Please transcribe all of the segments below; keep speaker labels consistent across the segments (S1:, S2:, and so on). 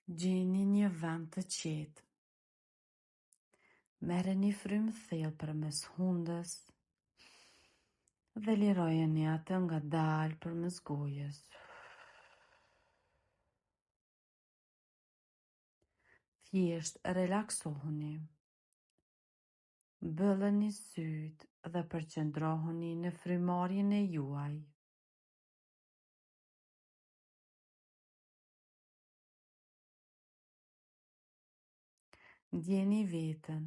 S1: Gjeni një vend të qetë. Merreni frymë thellë përmes hundës dhe lirojeni atë ngadalë përmes gojës. Thjesht relaksohuni. Mbyllni sytë dhe përqendrohuni në frymëmarrjen e juaj. Ndjeni veten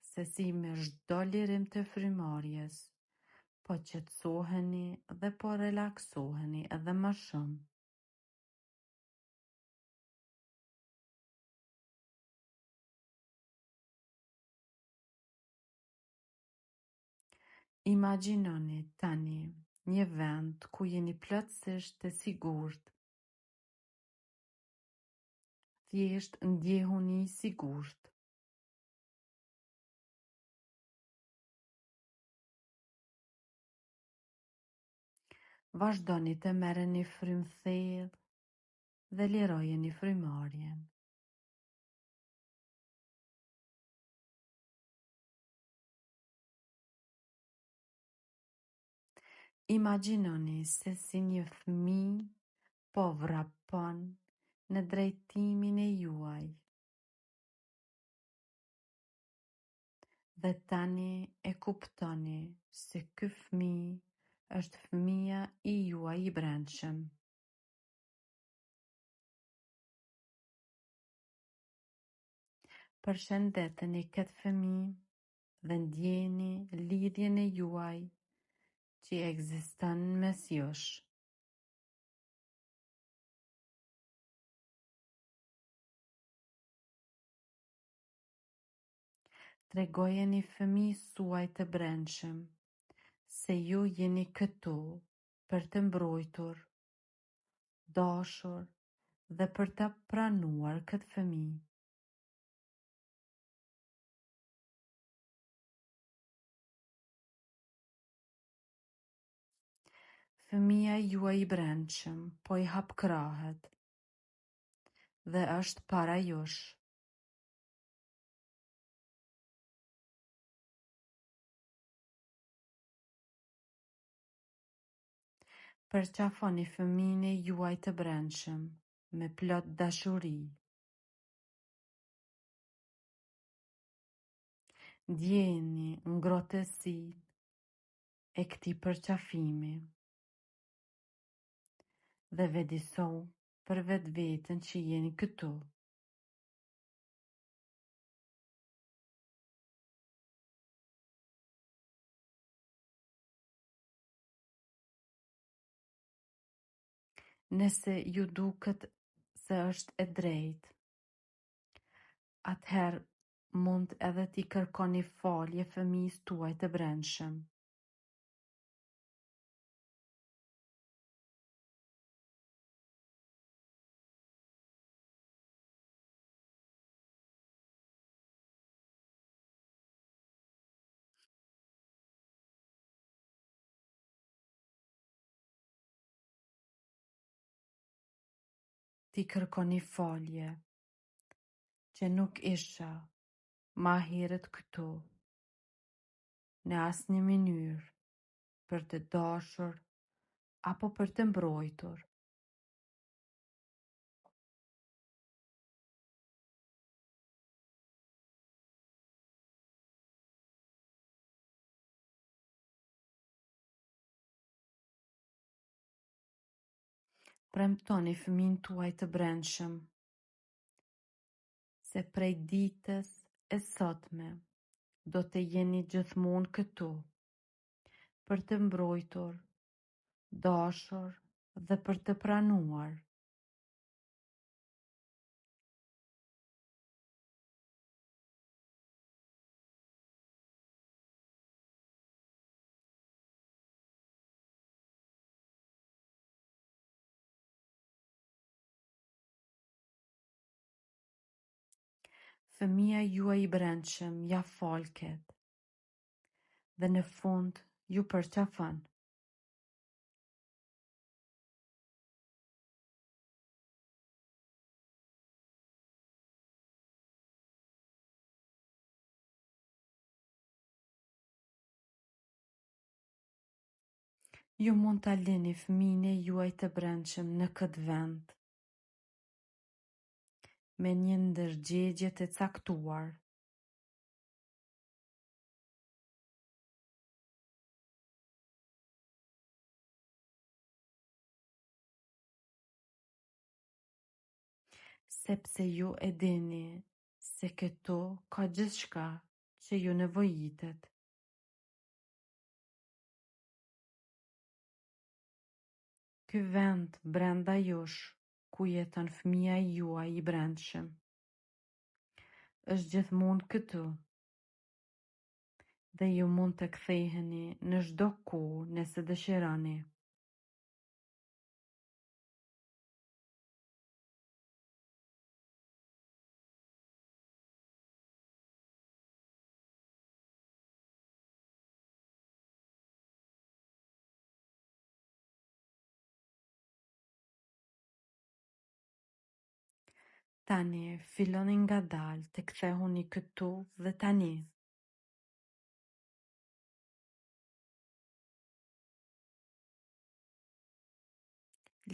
S1: se si me çdo lirim të frymëmarrjes po qetësoheni dhe po relaksoheni edhe më shumë. Imagjinoni tani një vend ku jeni plotësisht të sigurt. Thjesht ndjehuni i sigurt. Vazhdoni të merreni frymë thellë dhe lirojeni frymëmarrjen. Imagjinoni se si një fëmijë po vrapon në drejtimin e juaj. Dhe tani e kuptoni se ky fëmijë është fëmia i juaj i brendshëm. Përshëndeteni këtë fëmijë dhe ndjeni lidhjen e juaj që ekziston mes jush. Tregojeni fëmijës suaj të brendshëm se ju jeni këtu për të mbrojtur, dashur dhe për ta pranuar këtë fëmijë. Fëmia juaj i brendshëm po i hap krahët dhe është para jush. Përqafoni fëmijën e juaj të brendshëm me plot dashuri. Ndjeni ngrohtësinë e këtij përqafimi dhe vëdësoni për vetveten që jeni këtu. Nëse ju duket se është e drejtë, atëherë mund edhe t'i kërkoni falje fëmijës tuaj të brendshëm. T'i kërkoni falje që nuk isha ma herët këtu në asnjë mënyrë për të dashur apo për të mbrojtur. Premtoni fëmijën tuaj të brendshëm se prej ditës e sotme do të jeni gjithmonë këtu për të mbrojtur, dashur dhe për të pranuar. Fëmia juaj i brendshëm ja falket dhe në fund ju përqafon. Ju mund ta lini fëmijën e juaj të brendshëm në këtë vend me një ndërgjegje të caktuar. Sepse ju e dini se këtu ka gjithçka që ju nevojitet. Ky vend brenda jush, ku jeton fëmia juaj i brendshëm, është gjithmonë këtu dhe ju mund të ktheheni në çdo kohë nëse dëshironi. Tani filloni ngadalë të kthehuni këtu dhe tani.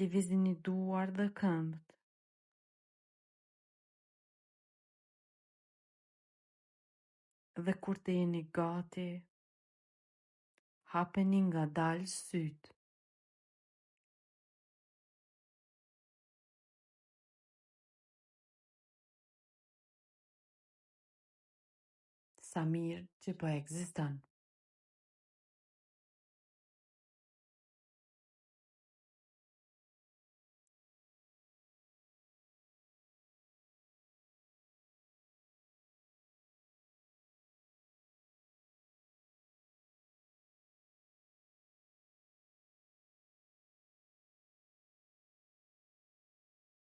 S1: Lëvizini duar dhe këmbët. Dhe kur të jeni gati, hapeni ngadalë sytë. Sa mirë që po ekziston.